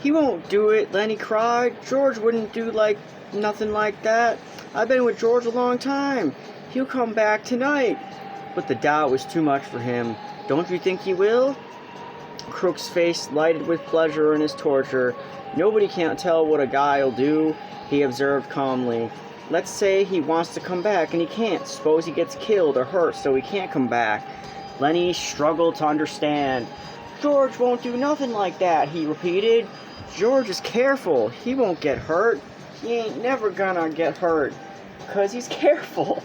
He won't do it, Lenny cried. George wouldn't do nothing like that. I've been with George a long time. He'll come back tonight. But the doubt was too much for him. Don't you think he will? Crook's face lighted with pleasure in his torture. Nobody can't tell what a guy'll do, he observed calmly. Let's say he wants to come back and he can't. Suppose he gets killed or hurt so he can't come back. Lenny struggled to understand. George won't do nothing like that, he repeated. George is careful. He won't get hurt. He ain't never gonna get hurt, 'cause he's careful.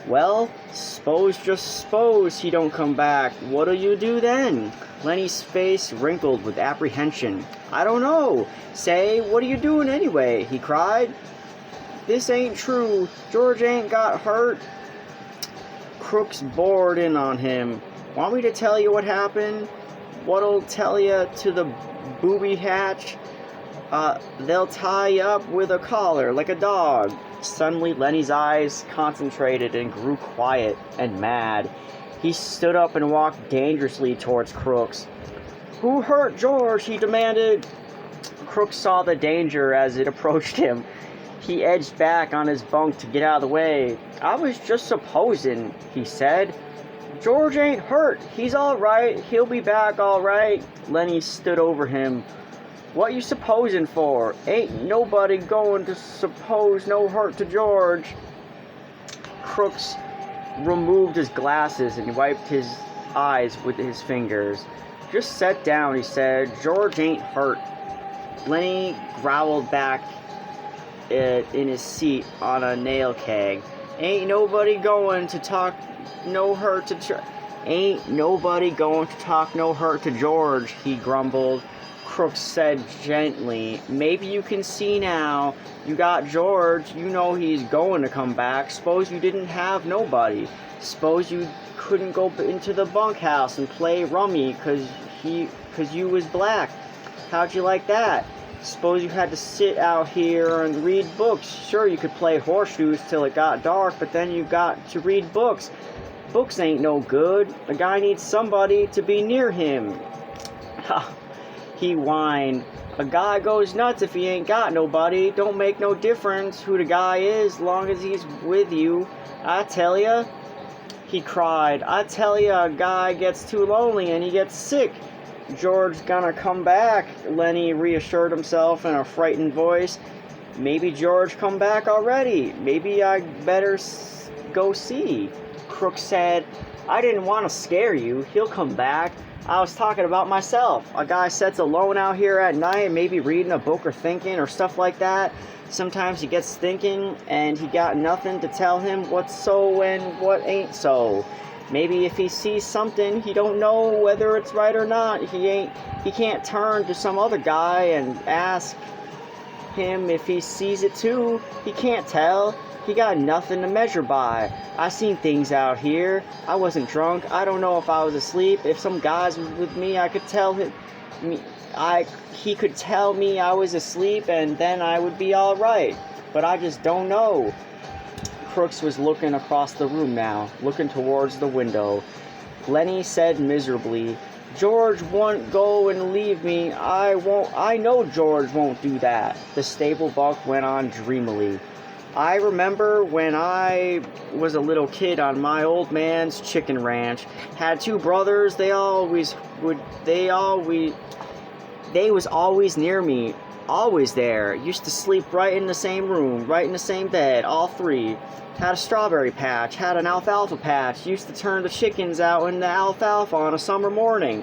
Well, just suppose he don't come back. What'll you do then? Lenny's face wrinkled with apprehension. I don't know. Say, what are you doing anyway? He cried. This ain't true. George ain't got hurt. Crooks bored in on him. Want me to tell you what happened? What'll tell you to the booby hatch? They'll tie you up with a collar like a dog. Suddenly, Lenny's eyes concentrated and grew quiet and mad. He stood up and walked dangerously towards Crooks. Who hurt George? He demanded. Crooks saw the danger as it approached him. He edged back on his bunk to get out of the way. I was just supposing, he said. George ain't hurt. He's all right. He'll be back all right. Lenny stood over him. What you supposing for? Ain't nobody going to suppose no hurt to George. Crooks removed his glasses and wiped his eyes with his fingers. Just sit down, he said. George ain't hurt. Lenny growled back in his seat on a nail keg. Ain't nobody going to talk no hurt to Ain't nobody going to talk no hurt to George, he grumbled. Crooks said gently, maybe you can see now. You got George. You know he's going to come back. Suppose you didn't have nobody. Suppose you couldn't go into the bunkhouse and play rummy cause you was black. How'd you like that? Suppose you had to sit out here and read books. Sure, you could play horseshoes till it got dark, but then you got to read books. Books ain't no good. A guy needs somebody to be near him. Ha! He whined. A guy goes nuts if he ain't got nobody. Don't make no difference who the guy is, long as he's with you. I tell ya, he cried. I tell ya, a guy gets too lonely and he gets sick. George's gonna come back, Lenny reassured himself in a frightened voice. Maybe George come back already. Maybe I better go see. Crooks said, I didn't want to scare you. He'll come back. I was talking about myself. A guy sits alone out here at night, maybe reading a book or thinking or stuff like that. Sometimes he gets thinking and he got nothing to tell him what's so and what ain't so. Maybe if he sees something, he don't know whether it's right or not. He can't turn to some other guy and ask him if he sees it too. He can't tell. He got nothing to measure by. I seen things out here. I wasn't drunk. I don't know if I was asleep. If some guys was with me, I could tell him. He could tell me I was asleep, and then I would be all right. But I just don't know. Crooks was looking across the room now, looking towards the window. Lenny said miserably, George won't go and leave me. I know George won't do that. The stable buck went on dreamily. I remember when I was a little kid on my old man's chicken ranch. Had two brothers. They was always near me. Always there. Used to sleep right in the same room, right in the same bed, all three. Had a strawberry patch, had an alfalfa patch. Used to turn the chickens out in the alfalfa on a summer morning.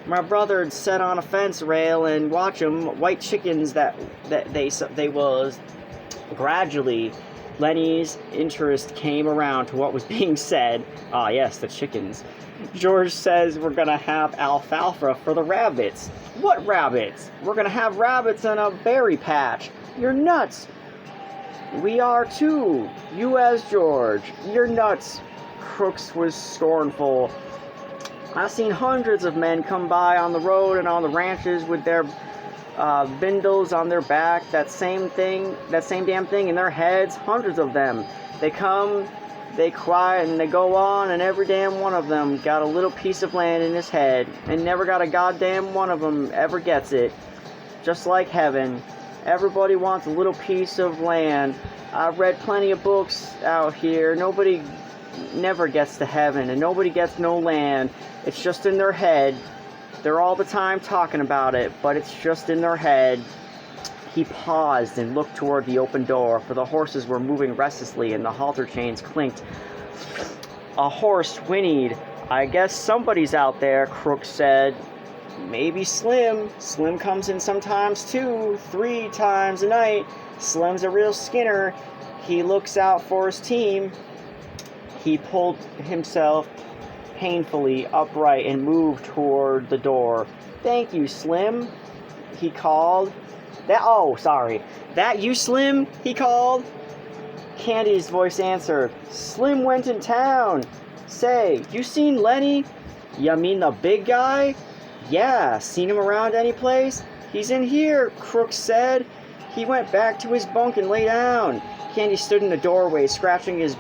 My brother'd sit on a fence rail and watch them, white chickens that they was. Gradually, Lenny's interest came around to what was being said. Ah, yes, the chickens. George says we're gonna have alfalfa for the rabbits. What rabbits? We're gonna have rabbits in a berry patch. You're nuts. We are too. You as George. You're nuts. Crooks was scornful. I've seen hundreds of men come by on the road and on the ranches with their bindles on their back, that same damn thing in their heads, hundreds of them. They come, they cry, and they go on, and every damn one of them got a little piece of land in his head, and never got a goddamn one of them ever gets it. just like heaven. Everybody wants a little piece of land. I've read plenty of books out here. Nobody never gets to heaven, and nobody gets no land. It's just in their head. They're all the time talking about it, but it's just in their head. He paused and looked toward the open door, for the horses were moving restlessly and the halter chains clinked. A horse whinnied. I guess somebody's out there, Crooks said. Maybe Slim. Slim comes in sometimes 2, 3 times a night. Slim's a real Skinner. He looks out for his team. He pulled himself painfully upright and moved toward the door. Thank you, Slim, he called. That you, Slim? He called. Candy's voice answered. Slim went in town. Say, you seen Lenny? You mean the big guy? Yeah, seen him around any place? He's in here, Crooks said. He went back to his bunk and lay down. Candy stood in the doorway, scratching his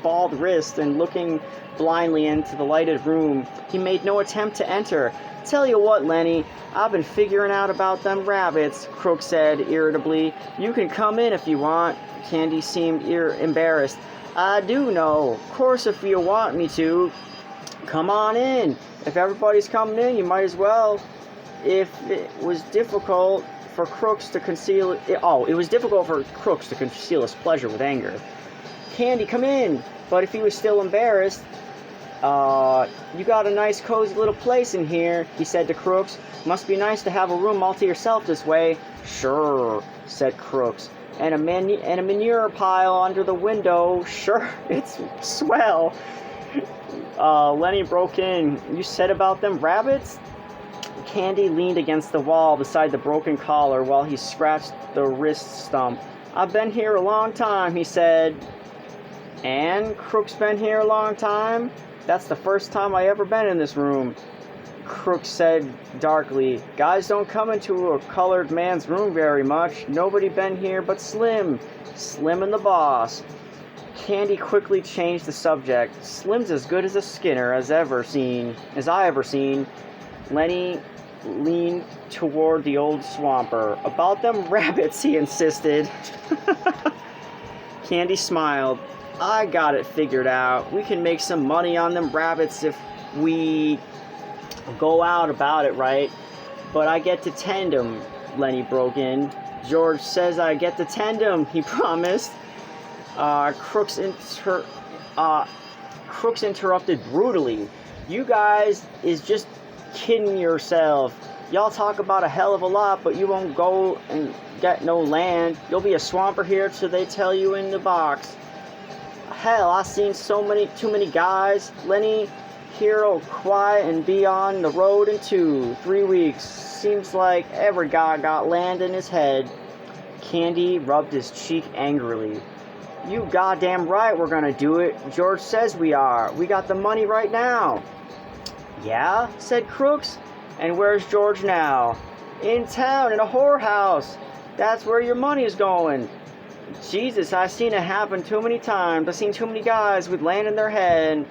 bald wrist and looking blindly into the lighted room. He made no attempt to enter. Tell you what, Lenny, I've been figuring out about them rabbits, Crooks said irritably. You can come in if you want. Candy seemed embarrassed. I do know. Of course, if you want me to. Come on in. If everybody's coming in, you might as well. If it was difficult for Crooks to conceal it was difficult for Crooks to conceal his pleasure with anger. Candy, come in. But if he was still embarrassed, you got a nice cozy little place in here, he said to Crooks. Must be nice to have a room all to yourself this way. Sure, said Crooks. And a manure pile under the window. Sure, it's swell. Lenny broke in. You said about them rabbits? Candy leaned against the wall beside the broken collar while he scratched the wrist stump. I've been here a long time, he said. And Crooks been here a long time? That's the first time I ever been in this room, Crooks said darkly. Guys don't come into a colored man's room very much. Nobody been here but Slim. Slim and the boss. Candy quickly changed the subject. Slim's as good as a Skinner as I ever seen. Lenny leaned toward the old swamper. About them rabbits, he insisted. Candy smiled. I got it figured out. We can make some money on them rabbits if we go out about it right. But I get to tend 'em, Lenny broke in. George says I get to tend 'em, he promised. Crooks interrupted brutally. You guys is just kidding yourself. Y'all talk about a hell of a lot, but you won't go and get no land. You'll be a swamper here till they tell you in the box. Hell, I seen too many guys. Lenny here'll quiet and be on the road in 2-3 weeks. Seems like every guy got land in his head. Candy rubbed his cheek angrily. You goddamn right we're gonna do it. George says we are. We got the money right now. Yeah, said Crooks. And where's George now? In town, in a whorehouse. That's where your money's going. Jesus, I've seen it happen too many times. I've seen too many guys with land in their head.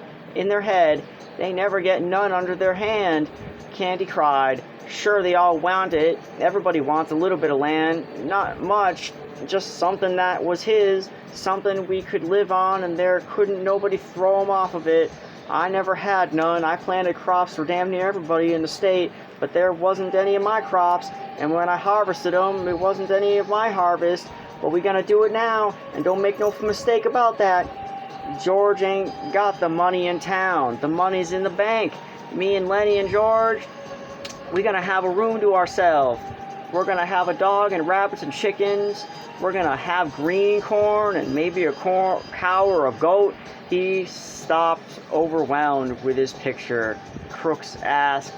They never get none under their hand. Candy cried. Sure, they all want it. Everybody wants a little bit of land. Not much. Just something that was his. Something we could live on, and there couldn't nobody throw him off of it. I never had none. I planted crops for damn near everybody in the state, but there wasn't any of my crops, and when I harvested them, it wasn't any of my harvest. But we gonna do it now, and don't make no mistake about that. George ain't got the money in town. The money's in the bank. Me and Lenny and George, we gonna have a room to ourselves. We're gonna have a dog and rabbits and chickens. We're gonna have green corn and maybe a cow or a goat. He stopped, overwhelmed with his picture. Crooks asked,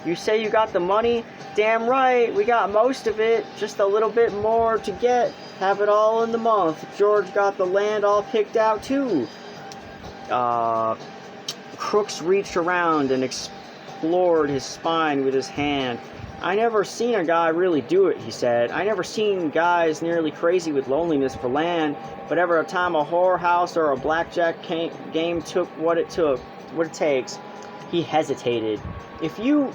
You say you got the money? Damn right, we got most of it. Just a little bit more to get. Have it all in the month. George got the land all picked out too. Crooks reached around and explored his spine with his hand. I never seen a guy really do it, he said. I never seen guys nearly crazy with loneliness for land, but every time a whorehouse or a blackjack game took what it takes. He hesitated. If you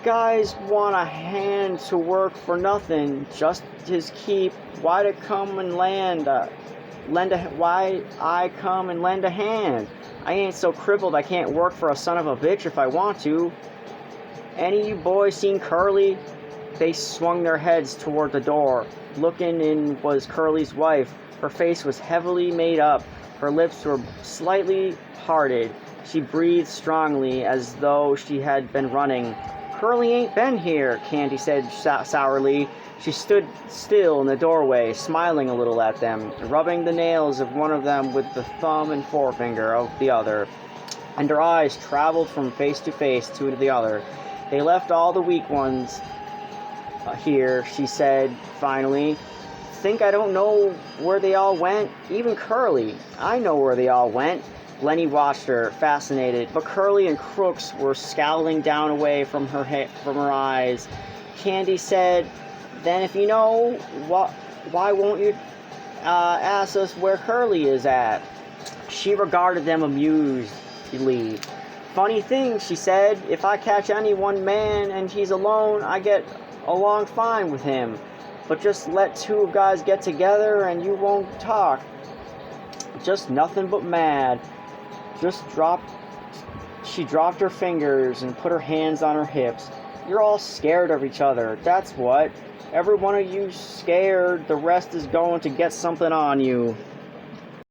guys want a hand to work for nothing, just his keep. Why to come and why I come and lend a hand? I ain't so crippled I can't work for a son of a bitch if I want to. Any of you boys seen Curly? They swung their heads toward the door. Looking in was Curly's wife. Her face was heavily made up. Her lips were slightly parted. She breathed strongly, as though she had been running. Curly ain't been here, Candy said sourly. She stood still in the doorway, smiling a little at them, rubbing the nails of one of them with the thumb and forefinger of the other, and her eyes traveled from face to face to the other. They left all the weak ones here, she said finally. Think I don't know where they all went? Even Curly. I know where they all went. Lenny watched her, fascinated, but Curly and Crooks were scowling down away from her eyes. Candy said, then if you know, why won't you ask us where Curly is at? She regarded them amusedly. Funny thing, she said, if I catch any one man and he's alone, I get along fine with him. But just let two guys get together and you won't talk. Just nothing but mad. She dropped her fingers and put her hands on her hips. You're all scared of each other, that's what. Every one of you scared, the rest is going to get something on you.